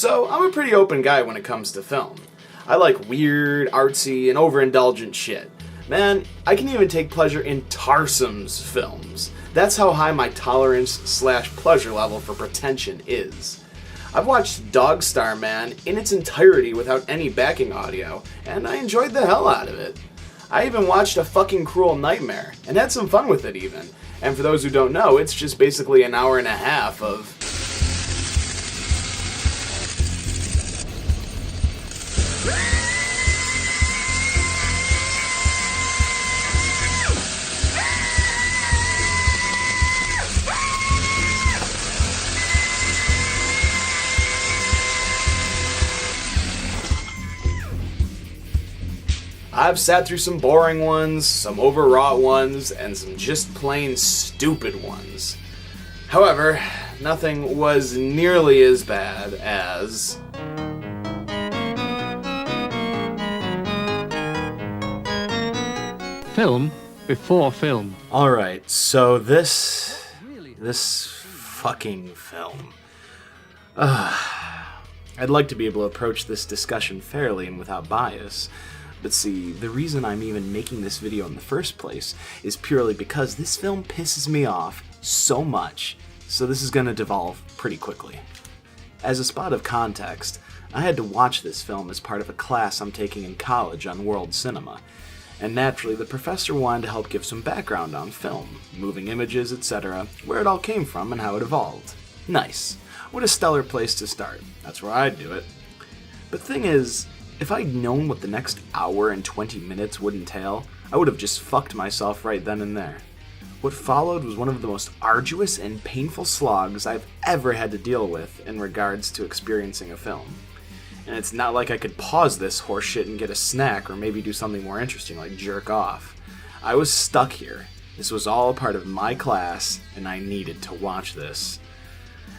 So, I'm a pretty open guy when it comes to film. I like weird, artsy, and overindulgent shit. Man, I can even take pleasure in Tarsum's films. That's how high my tolerance/pleasure level for pretension is. I've watched Dog Star Man in its entirety without any backing audio, and I enjoyed the hell out of it. I even watched A Fucking Cruel Nightmare, and had some fun with it even. And for those who don't know, it's just basically an hour and a half of... I've sat through some boring ones, some overwrought ones, and some just plain stupid ones. However, nothing was nearly as bad as... Film before film. Alright, so this fucking film. I'd like to be able to approach this discussion fairly and without bias. But see, the reason I'm even making this video in the first place is purely because this film pisses me off so much, so this is going to devolve pretty quickly. As a spot of context, I had to watch this film as part of a class I'm taking in college on world cinema, and naturally the professor wanted to help give some background on film, moving images, etc., where it all came from and how it evolved. Nice. What a stellar place to start. That's where I'd do it. But thing is, if I'd known what the next hour and 20 minutes would entail, I would have just fucked myself right then and there. What followed was one of the most arduous and painful slogs I've ever had to deal with in regards to experiencing a film. And it's not like I could pause this horseshit and get a snack or maybe do something more interesting like jerk off. I was stuck here. This was all a part of my class, and I needed to watch this.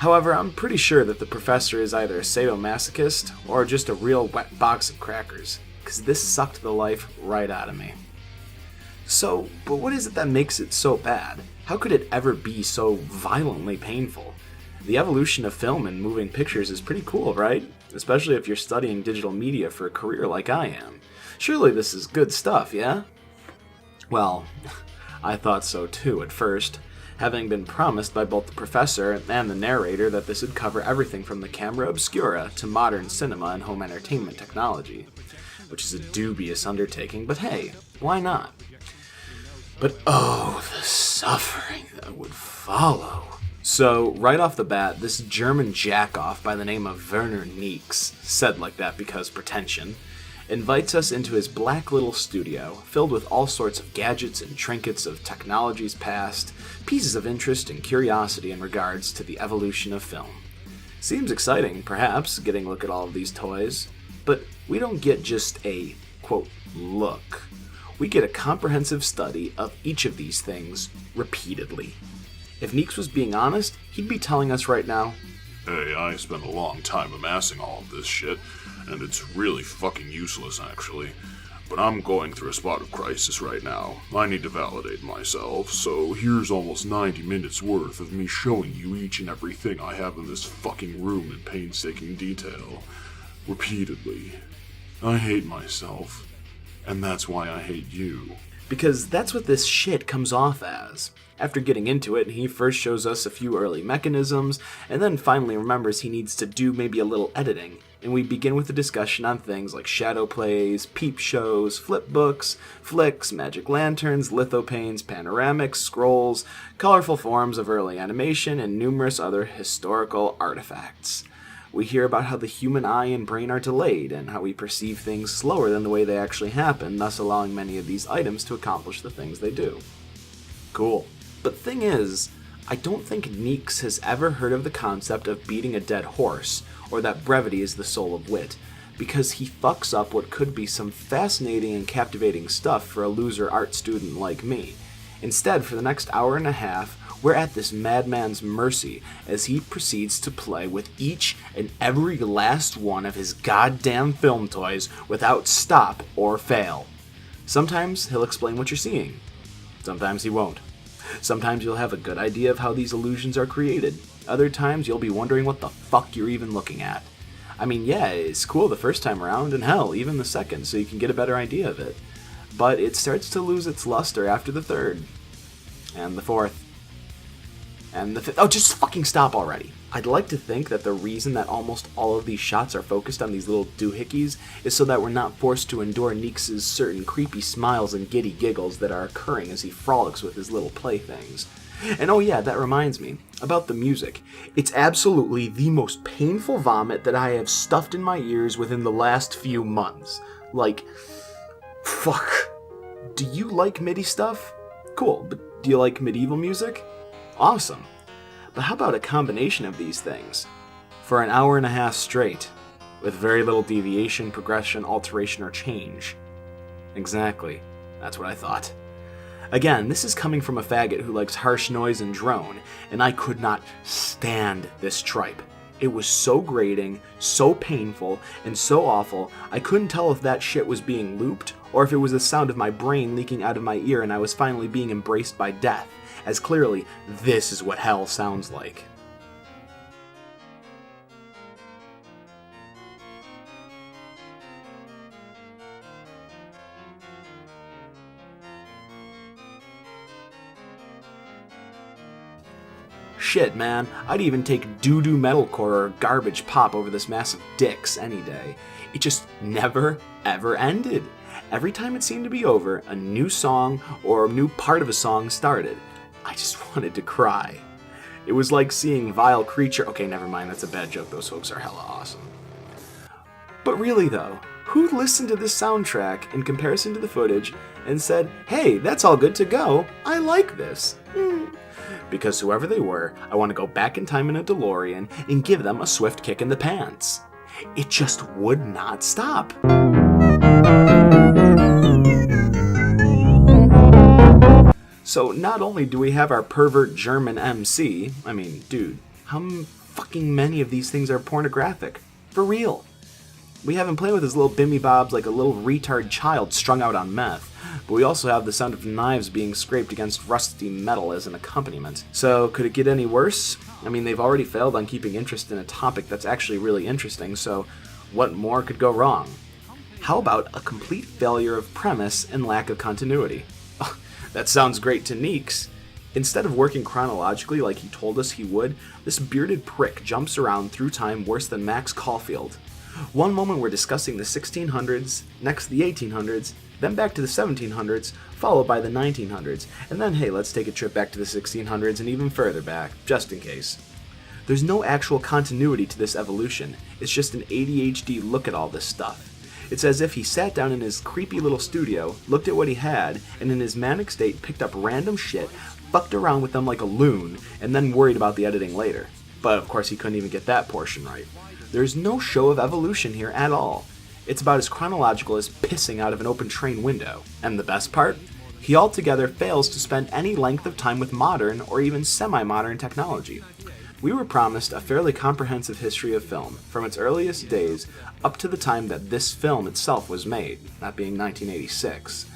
However, I'm pretty sure that the professor is either a sadomasochist or just a real wet box of crackers, because this sucked the life right out of me. So, but what is it that makes it so bad? How could it ever be so violently painful? The evolution of film and moving pictures is pretty cool, right? Especially if you're studying digital media for a career like I am. Surely this is good stuff, yeah? Well, I thought so too at first, having been promised by both the professor and the narrator that this would cover everything from the camera obscura to modern cinema and home entertainment technology. Which is a dubious undertaking, but hey, why not? But oh, the suffering that would follow. So, right off the bat, this German jackoff by the name of Werner Nieks, said like that because pretension, invites us into his black little studio, filled with all sorts of gadgets and trinkets of technologies past, pieces of interest and curiosity in regards to the evolution of film. Seems exciting, perhaps, getting a look at all of these toys, but we don't get just a, quote, look. We get a comprehensive study of each of these things repeatedly. If Nieks was being honest, he'd be telling us right now, "Hey, I spent a long time amassing all of this shit, and it's really fucking useless, actually. But I'm going through a spot of crisis right now. I need to validate myself, so here's almost 90 minutes worth of me showing you each and everything I have in this fucking room in painstaking detail. Repeatedly. I hate myself, and that's why I hate you." Because that's what this shit comes off as. After getting into it, he first shows us a few early mechanisms, and then finally remembers he needs to do maybe a little editing, and we begin with a discussion on things like shadow plays, peep shows, flip books, flicks, magic lanterns, lithopanes, panoramics, scrolls, colorful forms of early animation, and numerous other historical artifacts. We hear about how the human eye and brain are delayed, and how we perceive things slower than the way they actually happen, thus allowing many of these items to accomplish the things they do. Cool. But thing is, I don't think Nieks has ever heard of the concept of beating a dead horse, or that brevity is the soul of wit, because he fucks up what could be some fascinating and captivating stuff for a loser art student like me. Instead, for the next hour and a half, we're at this madman's mercy as he proceeds to play with each and every last one of his goddamn film toys without stop or fail. Sometimes he'll explain what you're seeing. Sometimes he won't. Sometimes you'll have a good idea of how these illusions are created. Other times you'll be wondering what the fuck you're even looking at. I mean, yeah, it's cool the first time around, and hell, even the second, so you can get a better idea of it. But it starts to lose its luster after the third, and the fourth, and the fifth. Oh, just fucking stop already. I'd like to think that the reason that almost all of these shots are focused on these little doohickeys is so that we're not forced to endure Neeks' certain creepy smiles and giddy giggles that are occurring as he frolics with his little playthings. And oh yeah, that reminds me, about the music. It's absolutely the most painful vomit that I have stuffed in my ears within the last few months. Like, fuck. Do you like MIDI stuff? Cool, but do you like medieval music? Awesome. But how about a combination of these things? For an hour and a half straight, with very little deviation, progression, alteration, or change. Exactly. That's what I thought. Again, this is coming from a faggot who likes harsh noise and drone, and I could not stand this tripe. It was so grating, so painful, and so awful, I couldn't tell if that shit was being looped, or if it was the sound of my brain leaking out of my ear and I was finally being embraced by death, as clearly, this is what hell sounds like. Shit, man, I'd even take doo-doo metalcore or garbage pop over this massive dicks any day. It just never, ever ended. Every time it seemed to be over, a new song or a new part of a song started. I just wanted to cry. It was like seeing Vile Creature. Okay, never mind, that's a bad joke. Those folks are hella awesome. But really though, who listened to this soundtrack in comparison to the footage and said, hey, that's all good to go, I like this? Because whoever they were, I want to go back in time in a DeLorean and give them a swift kick in the pants. It just would not stop. So not only do we have our pervert German MC, I mean, dude, how fucking many of these things are pornographic? For real. We have him playing with his little bimmy bobs like a little retard child strung out on meth, but we also have the sound of knives being scraped against rusty metal as an accompaniment. So could it get any worse? I mean, they've already failed on keeping interest in a topic that's actually really interesting, so what more could go wrong? How about a complete failure of premise and lack of continuity? That sounds great to Neeks. Instead of working chronologically like he told us he would, this bearded prick jumps around through time worse than Max Caulfield. One moment we're discussing the 1600s, next the 1800s, then back to the 1700s, followed by the 1900s, and then hey, let's take a trip back to the 1600s and even further back, just in case. There's no actual continuity to this evolution, it's just an ADHD look at all this stuff. It's as if he sat down in his creepy little studio, looked at what he had, and in his manic state picked up random shit, fucked around with them like a loon, and then worried about the editing later. But of course he couldn't even get that portion right. There's no show of evolution here at all. It's about as chronological as pissing out of an open train window. And the best part? He altogether fails to spend any length of time with modern or even semi-modern technology. We were promised a fairly comprehensive history of film, from its earliest days up to the time that this film itself was made, that being 1986.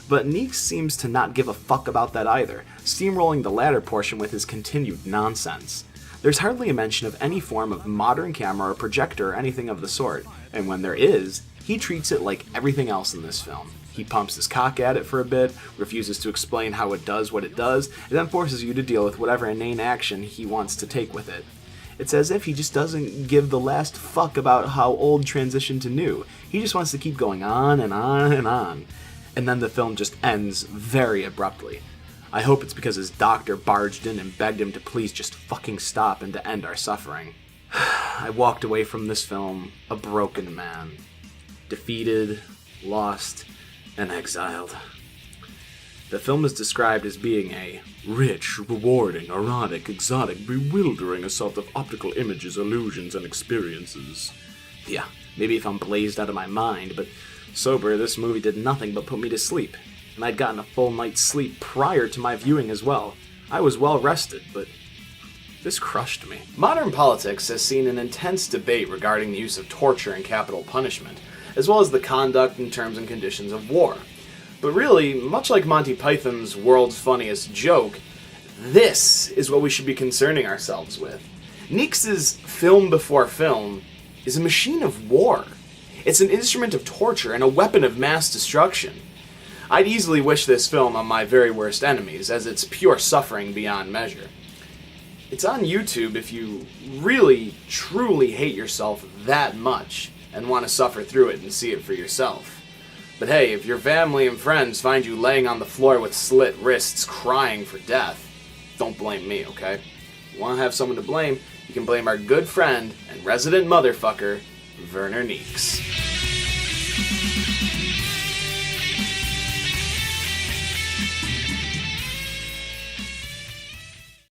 But Neeks seems to not give a fuck about that either, steamrolling the latter portion with his continued nonsense. There's hardly a mention of any form of modern camera or projector or anything of the sort, and when there is, he treats it like everything else in this film. He pumps his cock at it for a bit, refuses to explain how it does what it does, and then forces you to deal with whatever inane action he wants to take with it. It's as if he just doesn't give the last fuck about how old transitioned to new. He just wants to keep going on and on and on. And then the film just ends very abruptly. I hope it's because his doctor barged in and begged him to please just fucking stop and to end our suffering. I walked away from this film a broken man. Defeated, lost, and exiled. The film is described as being a rich, rewarding, erotic, exotic, bewildering assault of optical images, illusions, and experiences. Yeah, maybe if I'm blazed out of my mind, but sober, this movie did nothing but put me to sleep. And I'd gotten a full night's sleep prior to my viewing as well. I was well rested, but this crushed me. Modern politics has seen an intense debate regarding the use of torture and capital punishment, as well as the conduct and terms and conditions of war. But really, much like Monty Python's World's Funniest Joke, this is what we should be concerning ourselves with. Neeks' film before film is a machine of war. It's an instrument of torture and a weapon of mass destruction. I'd easily wish this film on my very worst enemies, as it's pure suffering beyond measure. It's on YouTube if you really, truly hate yourself that much and want to suffer through it and see it for yourself. But hey, if your family and friends find you laying on the floor with slit wrists crying for death, don't blame me, okay? If you want to have someone to blame, you can blame our good friend and resident motherfucker, Werner Neeks.